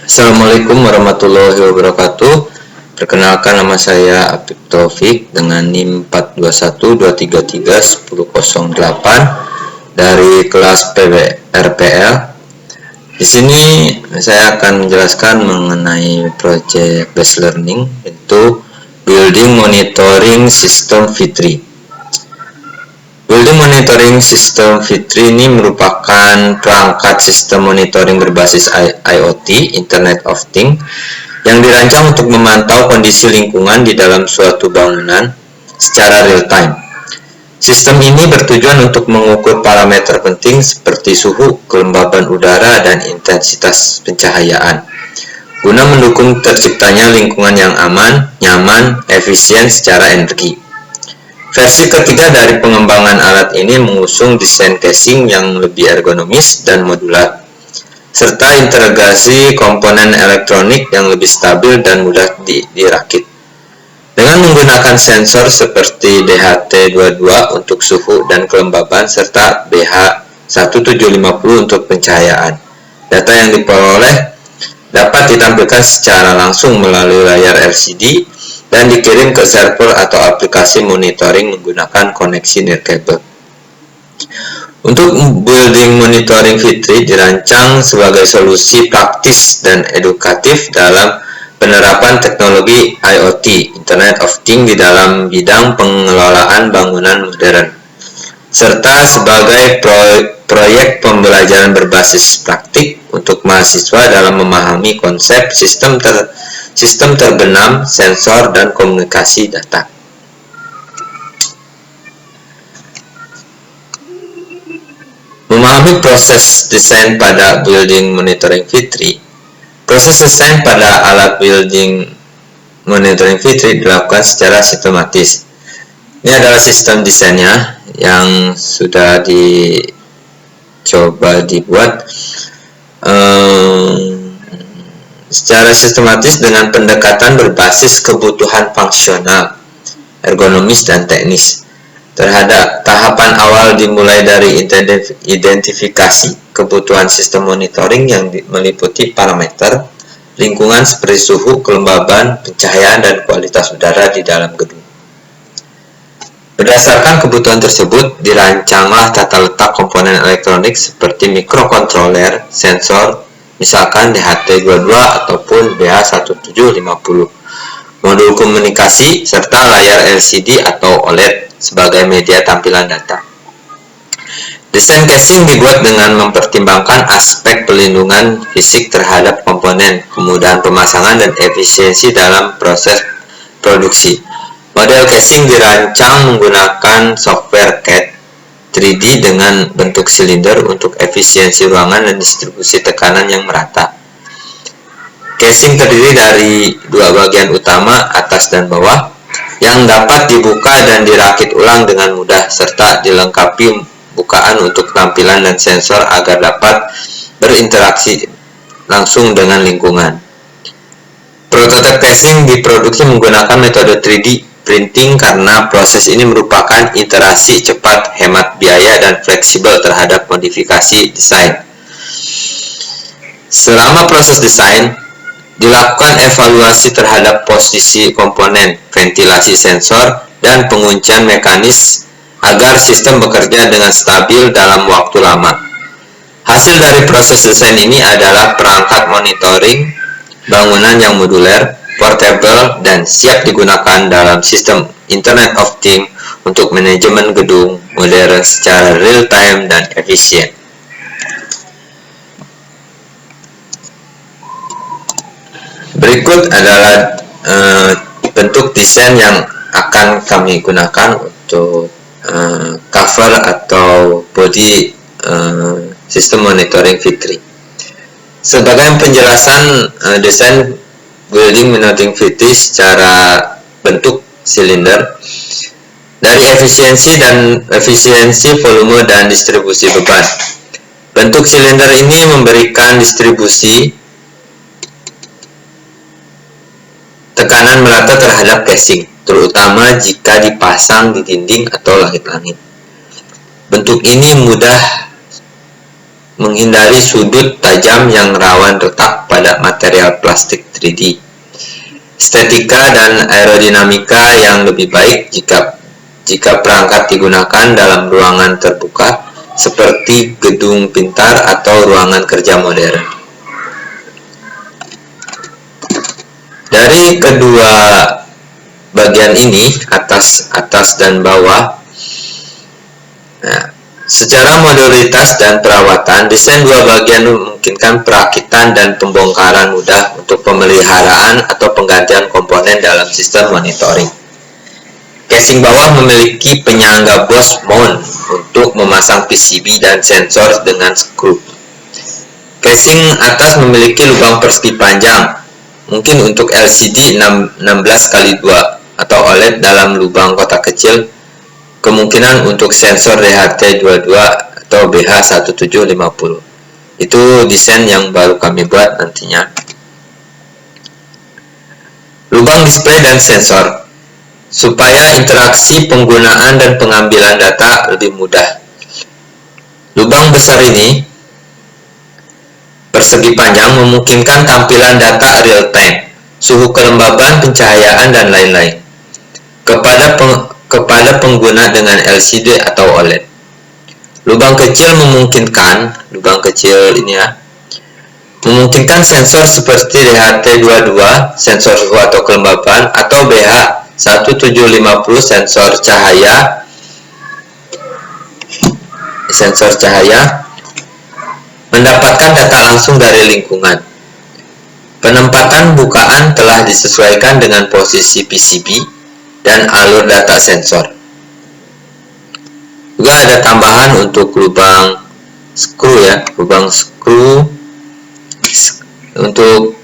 Assalamualaikum warahmatullahi wabarakatuh. Perkenalkan, nama saya Apip Taufik dengan NIM 421233108 dari kelas RPL. Di sini saya akan menjelaskan mengenai proyek based learning, yaitu Building Monitoring System V3. Building Monitoring System V3 ini merupakan perangkat sistem monitoring berbasis IoT, Internet of Things, yang dirancang untuk memantau kondisi lingkungan di dalam suatu bangunan secara real-time. Sistem ini bertujuan untuk mengukur parameter penting seperti suhu, kelembaban udara, dan intensitas pencahayaan, guna mendukung terciptanya lingkungan yang aman, nyaman, efisien secara energi. Versi ketiga dari pengembangan alat ini mengusung desain casing yang lebih ergonomis dan modular, serta integrasi komponen elektronik yang lebih stabil dan mudah dirakit. Dengan menggunakan sensor seperti DHT22 untuk suhu dan kelembaban, serta BH1750 untuk pencahayaan, data yang diperoleh dapat ditampilkan secara langsung melalui layar LCD dan dikirim ke server atau aplikasi monitoring menggunakan koneksi nirkabel. Untuk building monitoring V3 dirancang sebagai solusi praktis dan edukatif dalam penerapan teknologi IoT, Internet of Things, di dalam bidang pengelolaan bangunan modern, serta sebagai proyek pembelajaran berbasis praktik untuk mahasiswa dalam memahami konsep sistem terbenam, sensor, dan komunikasi data. Memahami proses desain pada building monitoring V3. Proses desain pada alat building monitoring V3 dilakukan secara sistematis. Ini adalah sistem desainnya yang sudah dicoba dibuat secara sistematis dengan pendekatan berbasis kebutuhan fungsional, ergonomis, dan teknis. Terhadap tahapan awal dimulai dari identifikasi kebutuhan sistem monitoring yang meliputi parameter lingkungan seperti suhu, kelembaban, pencahayaan, dan kualitas udara di dalam gedung. Berdasarkan kebutuhan tersebut, dirancanglah tata letak komponen elektronik seperti mikrokontroler, sensor, misalkan DHT22 ataupun BH1750, modul komunikasi, serta layar LCD atau OLED sebagai media tampilan data. Desain casing dibuat dengan mempertimbangkan aspek pelindungan fisik terhadap komponen, kemudahan pemasangan, dan efisiensi dalam proses produksi. Model casing dirancang menggunakan software CAD 3D dengan bentuk silinder untuk efisiensi ruangan dan distribusi tekanan yang merata. Casing terdiri dari dua bagian utama, atas dan bawah, yang dapat dibuka dan dirakit ulang dengan mudah, serta dilengkapi bukaan untuk tampilan dan sensor agar dapat berinteraksi langsung dengan lingkungan. Prototipe casing diproduksi menggunakan metode 3D printing karena proses ini merupakan iterasi cepat, hemat biaya, dan fleksibel terhadap modifikasi desain. Selama proses desain, dilakukan evaluasi terhadap posisi komponen, ventilasi sensor, dan penguncian mekanis agar sistem bekerja dengan stabil dalam waktu lama. Hasil dari proses desain ini adalah perangkat monitoring bangunan yang modular, portable, dan siap digunakan dalam sistem Internet of Things untuk manajemen gedung modern secara real-time dan efisien. Berikut adalah bentuk desain yang akan kami gunakan untuk cover atau body sistem monitoring V3. Sebagai penjelasan desain building monitoring V3 secara bentuk silinder, dari efisiensi volume dan distribusi beban. Bentuk silinder ini memberikan distribusi tekanan merata terhadap casing, terutama jika dipasang di dinding atau langit-langit. Bentuk ini mudah menghindari sudut tajam yang rawan retak pada material plastik 3D. Estetika dan aerodinamika yang lebih baik jika perangkat digunakan dalam ruangan terbuka seperti gedung pintar atau ruangan kerja modern. Dari kedua bagian ini, atas dan bawah, secara modularitas dan perawatan, desain dua bagian memungkinkan perakitan dan pembongkaran mudah untuk pemeliharaan atau penggantian komponen dalam sistem monitoring. Casing bawah memiliki penyangga Bosch mount untuk memasang PCB dan sensor dengan skru. Casing atas memiliki lubang persegi panjang, mungkin untuk LCD 16x2 atau OLED dalam lubang kotak kecil, kemungkinan untuk sensor DHT22 atau BH1750. Itu desain yang baru kami buat nantinya. Lubang display dan sensor supaya interaksi penggunaan dan pengambilan data lebih mudah. Lubang besar ini persegi panjang memungkinkan tampilan data real time, suhu kelembaban, pencahayaan, dan lain-lain kepada pengguna dengan LCD atau OLED. Lubang kecil memungkinkan memungkinkan sensor seperti DHT22, sensor suhu atau kelembaban, atau BH1750, sensor cahaya, mendapatkan data langsung dari lingkungan. Penempatan bukaan telah disesuaikan dengan posisi PCB dan alur data sensor. Juga ada tambahan untuk lubang skru untuk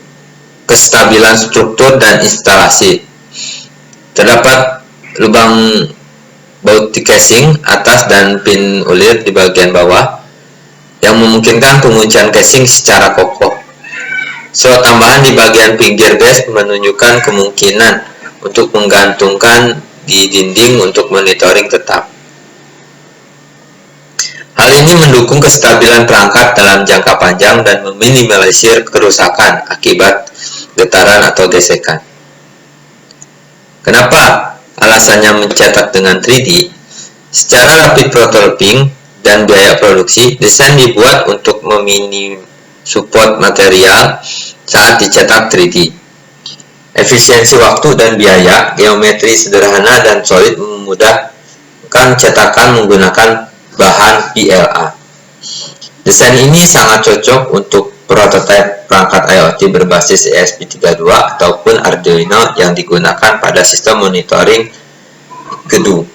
kestabilan struktur dan instalasi. Terdapat lubang baut di casing atas dan pin ulir di bagian bawah yang memungkinkan penguncian casing secara kokoh. Slot tambahan di bagian pinggir base menunjukkan kemungkinan untuk menggantungkan di dinding untuk monitoring tetap. Hal ini mendukung kestabilan perangkat dalam jangka panjang dan meminimalisir kerusakan akibat getaran atau gesekan. Kenapa alasannya mencetak dengan 3D? Secara rapid prototyping dan biaya produksi, desain dibuat untuk meminim support material saat dicetak 3D. Efisiensi waktu dan biaya, geometri sederhana dan solid memudahkan cetakan menggunakan bahan PLA. Desain ini sangat cocok untuk prototipe perangkat IoT berbasis ESP32 ataupun Arduino yang digunakan pada sistem monitoring gedung.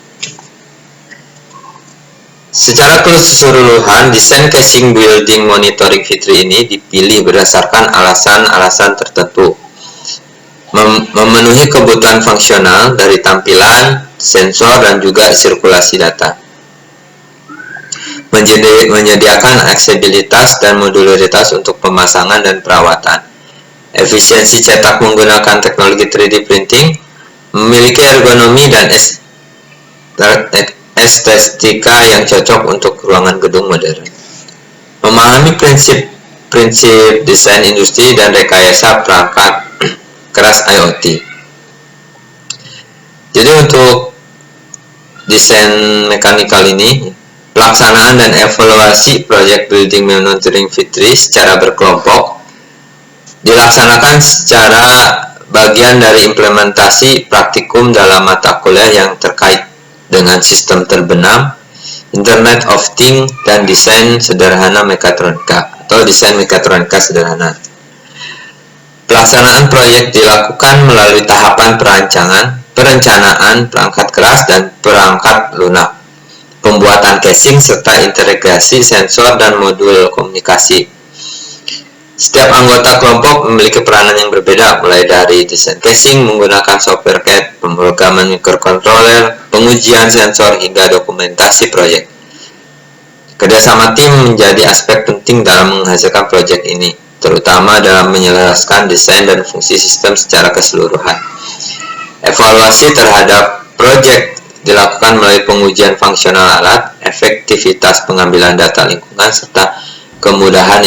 Secara keseluruhan, desain casing building monitoring Fitri ini dipilih berdasarkan alasan-alasan tertentu. Memenuhi kebutuhan fungsional dari tampilan, sensor, dan juga sirkulasi data. Menyediakan aksesibilitas dan modularitas untuk pemasangan dan perawatan. Efisiensi cetak menggunakan teknologi 3D printing, memiliki ergonomi dan estetika yang cocok untuk ruangan gedung modern. Memahami prinsip desain industri dan rekayasa perangkat keras IoT. Jadi untuk desain mekanikal ini, pelaksanaan dan evaluasi proyek building monitoring Fitri secara berkelompok dilaksanakan secara bagian dari implementasi praktikum dalam mata kuliah yang terkait dengan sistem terbenam, Internet of Things, dan desain sederhana mekatronika atau desain mekatronika sederhana. Pelaksanaan proyek dilakukan melalui tahapan perencanaan perangkat keras dan perangkat lunak, pembuatan casing, serta integrasi sensor dan modul komunikasi. Setiap anggota kelompok memiliki peranan yang berbeda, mulai dari desain casing menggunakan software CAD, pemrograman microcontroller, pengujian sensor, hingga dokumentasi proyek. Kerjasama tim menjadi aspek penting dalam menghasilkan proyek ini, terutama dalam menyelaraskan desain dan fungsi sistem secara keseluruhan. Evaluasi terhadap proyek dilakukan melalui pengujian fungsional alat, efektivitas pengambilan data lingkungan, serta kemudahan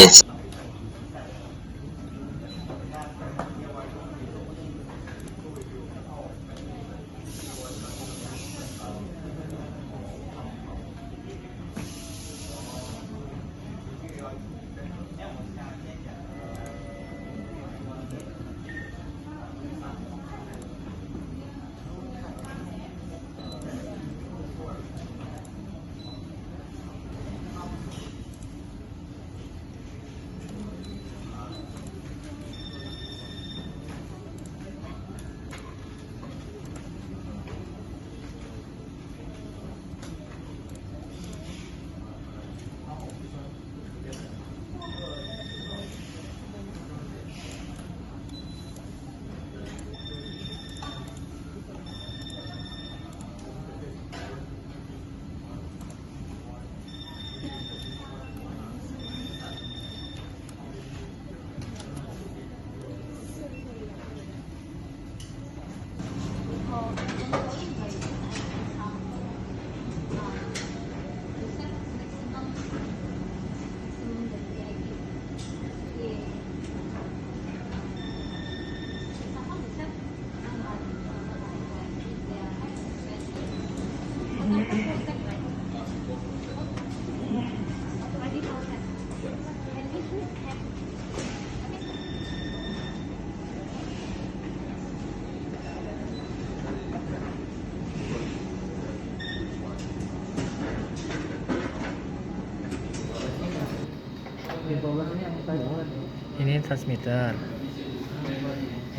Ini transmitter.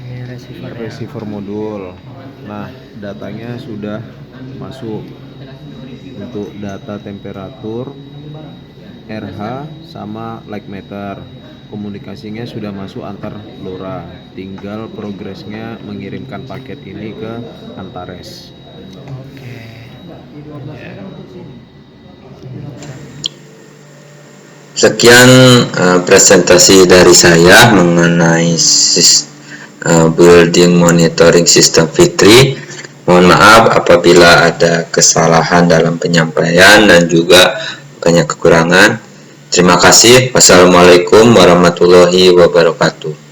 Ini receiver. Receiver modul. Nah, datanya sudah masuk untuk data temperatur, RH sama light meter. Komunikasinya sudah masuk antar LoRa. Tinggal progresnya mengirimkan paket ini ke Antares. Oke. Sekian presentasi dari saya mengenai building monitoring system Fitri. Mohon maaf apabila ada kesalahan dalam penyampaian dan juga banyak kekurangan. Terima kasih. Wassalamualaikum warahmatullahi wabarakatuh.